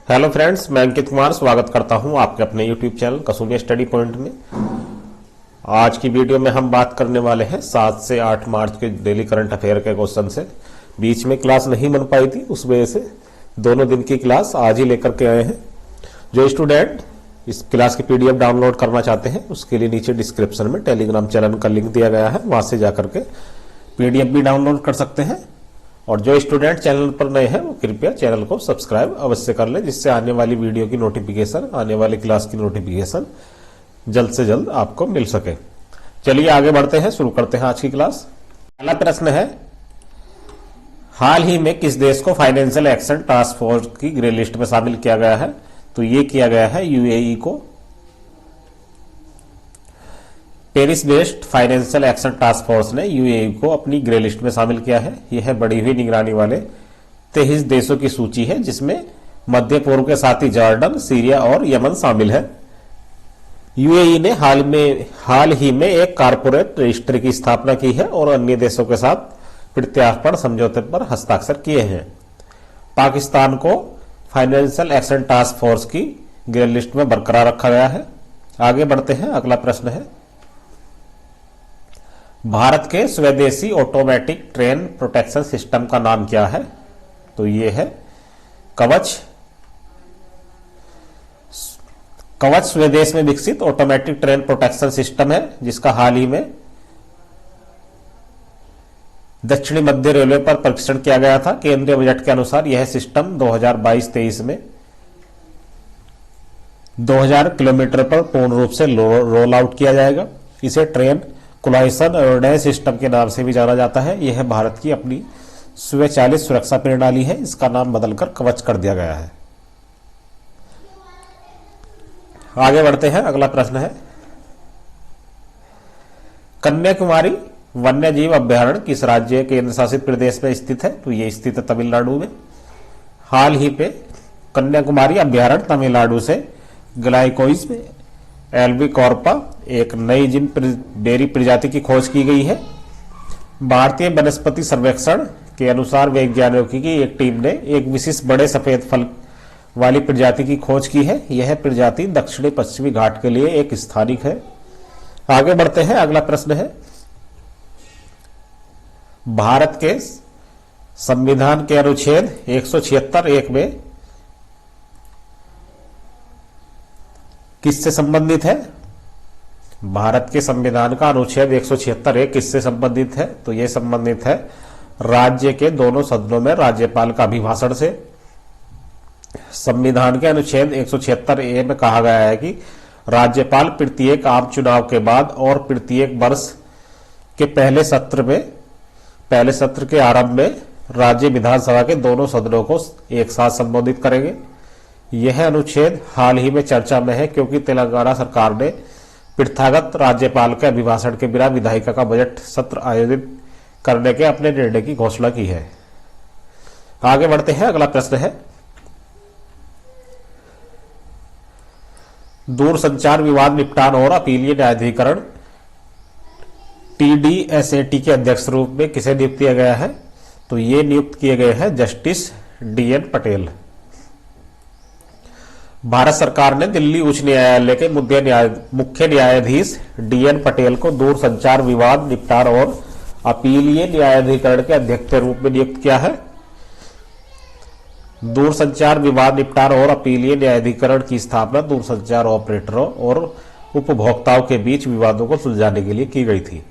Hello friends, मैं अंकित कुमार स्वागत करता हूं आपके अपने यूट्यूब चैनल कसूनिया स्टडी पॉइंट में। आज की वीडियो में हम बात करने वाले हैं 7 से 8 मार्च के डेली करंट अफेयर के क्वेश्चन से। बीच में क्लास नहीं बन पाई थी, उस वजह से दोनों दिन की क्लास आज ही लेकर के आए हैं। जो स्टूडेंट इस क्लास की पीडीएफ डाउनलोड करना चाहते हैं उसके लिए नीचे डिस्क्रिप्शन में टेलीग्राम चैनल का लिंक दिया गया है, वहां से जाकर के पीडीएफ भी डाउनलोड कर सकते हैं। और जो स्टूडेंट चैनल पर नए हैं वो कृपया चैनल को सब्सक्राइब अवश्य कर लें, जिससे आने वाली वीडियो की नोटिफिकेशन, आने वाली क्लास की नोटिफिकेशन जल्द से जल्द आपको मिल सके। चलिए आगे बढ़ते हैं, शुरू करते हैं आज की क्लास। पहला प्रश्न है, हाल ही में किस देश को फाइनेंशियल एक्शन टास्क फोर्स की ग्रे लिस्ट में शामिल किया गया है? तो ये किया गया है यूएई को। Paris based financial action task force ने यूएई को अपनी ग्रे लिस्ट में शामिल किया है। यह बढ़ी हुई निगरानी वाले 23 देशों की सूची है, जिसमें मध्य पूर्व के साथ ही जॉर्डन, सीरिया और यमन शामिल है। यूएई ने हाल ही में एक कारपोरेट रजिस्ट्री की स्थापना की है और अन्य देशों के साथ प्रत्यार्पण समझौते पर हस्ताक्षर किए हैं। पाकिस्तान को फाइनेंशियल एक्शन टास्क फोर्स की ग्रे लिस्ट में बरकरार रखा गया है। आगे बढ़ते हैं, अगला प्रश्न है, भारत के स्वदेशी ऑटोमेटिक ट्रेन प्रोटेक्शन सिस्टम का नाम क्या है? तो ये है कवच। कवच स्वदेश में विकसित ऑटोमेटिक ट्रेन प्रोटेक्शन सिस्टम है, जिसका हाल ही में दक्षिणी मध्य रेलवे पर परीक्षण किया गया था। केंद्रीय बजट के अनुसार यह सिस्टम 2022-23 में 2000 किलोमीटर पर पूर्ण रूप से रोल आउट किया जाएगा। इसे ट्रेन कोलाइशन एवोर्डेंस सिस्टम के नाम से भी जाना जाता है। यह भारत की अपनी स्वचालित सुरक्षा प्रणाली है। इसका नाम बदलकर कवच कर दिया गया है। आगे बढ़ते हैं, अगला प्रश्न है, कन्याकुमारी वन्य जीव अभ्यारण्य किस राज्य केंद्र शासित प्रदेश में स्थित है? तो ये स्थित है तमिलनाडु में। हाल ही पे कन्याकुमारी अभ्यारण्य तमिलनाडु से ग्लाइकोइस में एल्बिकॉर्पा एक नई जिन डेयरी प्रजाति की खोज की गई है। भारतीय वनस्पति सर्वेक्षण के अनुसार वैज्ञानिकों की एक टीम ने एक विशिष्ट बड़े सफेद फल वाली प्रजाति की खोज की है। यह प्रजाति दक्षिणी पश्चिमी घाट के लिए एक स्थानिक है। आगे बढ़ते हैं, अगला प्रश्न है, भारत के संविधान के अनुच्छेद 176(1) में किससे संबंधित है? भारत के संविधान का अनुच्छेद 176(1) किससे संबंधित है? तो यह संबंधित है राज्य के दोनों सदनों में राज्यपाल का अभिभाषण से। संविधान के अनुच्छेद 176(a) में कहा गया है कि राज्यपाल प्रत्येक आम चुनाव के बाद और प्रत्येक वर्ष के पहले सत्र के आरंभ में राज्य विधानसभा के दोनों सदनों को एक साथ संबोधित करेंगे। यह अनुच्छेद हाल ही में चर्चा में है, क्योंकि तेलंगाना सरकार ने प्रथागत राज्यपाल के अभिभाषण के बिना विधायिका का बजट सत्र आयोजित करने के अपने निर्णय की घोषणा की है। आगे बढ़ते हैं, अगला प्रश्न है, दूरसंचार विवाद निपटान और अपीलीय न्यायाधिकरण TDSAT के अध्यक्ष रूप में किसे नियुक्त किया गया है? तो ये नियुक्त किए गए हैं जस्टिस DN पटेल। भारत सरकार ने दिल्ली उच्च न्यायालय के मुख्य न्यायाधीश DN पटेल को दूरसंचार विवाद निपटान और अपीलीय न्यायाधिकरण के अध्यक्ष के रूप में नियुक्त किया है। दूरसंचार विवाद निपटान और अपीलीय न्यायाधिकरण की स्थापना दूरसंचार ऑपरेटरों और उपभोक्ताओं के बीच विवादों को सुलझाने के लिए की गई थी।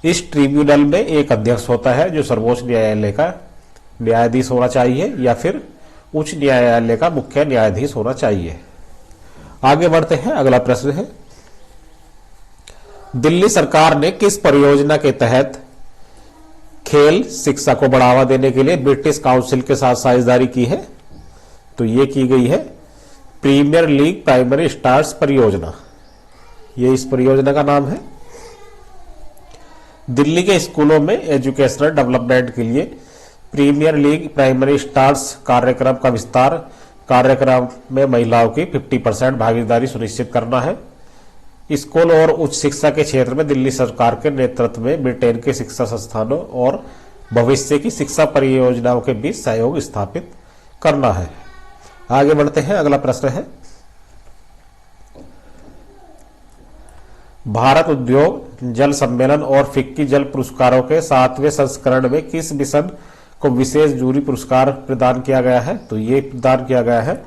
इस ट्रिब्यूनल में एक अध्यक्ष होता है जो सर्वोच्च न्यायालय का न्यायाधीश होना चाहिए या फिर उच्च न्यायालय का मुख्य न्यायाधीश होना चाहिए। आगे बढ़ते हैं, अगला प्रश्न है, दिल्ली सरकार ने किस परियोजना के तहत खेल शिक्षा को बढ़ावा देने के लिए ब्रिटिश काउंसिल के साथ साझेदारी की है? तो यह की गई है प्रीमियर लीग प्राइमरी स्टार्स परियोजना। यह इस परियोजना का नाम है। दिल्ली के स्कूलों में एजुकेशनल डेवलपमेंट के लिए प्रीमियर लीग प्राइमरी स्टार्स कार्यक्रम का विस्तार, कार्यक्रम में महिलाओं की 50% भागीदारी सुनिश्चित करना है। स्कूल और उच्च शिक्षा के क्षेत्र में दिल्ली सरकार के नेतृत्व में ब्रिटेन के शिक्षा संस्थानों और भविष्य की शिक्षा परियोजनाओं के बीच सहयोग स्थापित करना है। आगे बढ़ते हैं, अगला प्रश्न है, भारत उद्योग जल सम्मेलन और फिक्की जल पुरस्कारों के 7वें संस्करण में किस मिशन को विशेष जूरी पुरस्कार प्रदान किया गया है? तो ये प्रदान किया गया है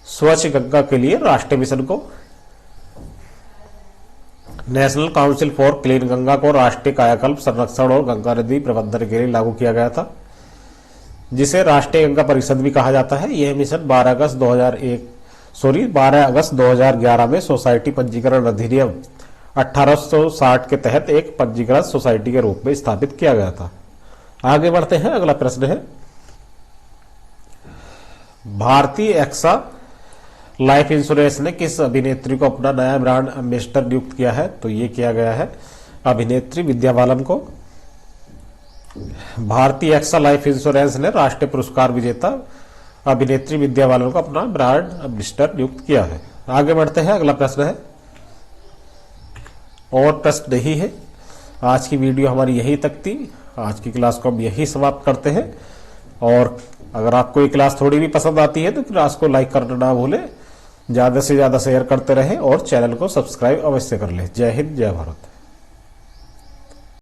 स्वच्छ गंगा के लिए राष्ट्रीय मिशन को। National council for clean Ganga को राष्ट्रीय कायाकल्प संरक्षण और गंगा नदी प्रबंधन के लिए लागू किया गया था, जिसे राष्ट्रीय गंगा परिषद भी कहा जाता है। यह मिशन 12 अगस्त 2011 में सोसाइटी पंजीकरण अधिनियम 1860 के तहत एक पंजीकृत सोसाइटी के रूप में स्थापित किया गया था। आगे बढ़ते हैं, अगला प्रश्न है, भारतीय एक्सा लाइफ इंश्योरेंस ने किस अभिनेत्री को अपना नया ब्रांड एम्बेसडर नियुक्त किया है? तो ये किया गया है अभिनेत्री विद्या बालन को। भारतीय एक्सा लाइफ इंश्योरेंस ने राष्ट्रीय पुरस्कार विजेता अभिनेत्री विद्या बालन को अपना ब्रांड एम्बेसडर नियुक्त किया है। आगे बढ़ते हैं, अगला प्रश्न है, और प्रश्न नहीं है। आज की वीडियो हमारी यहीं तक थी। आज की क्लास को हम यहीं समाप्त करते हैं, और अगर आपको ये क्लास थोड़ी भी पसंद आती है तो क्लास को लाइक करना ना भूलें, ज्यादा से ज्यादा शेयर करते रहें और चैनल को सब्सक्राइब अवश्य कर लें। जय हिंद, जय भारत।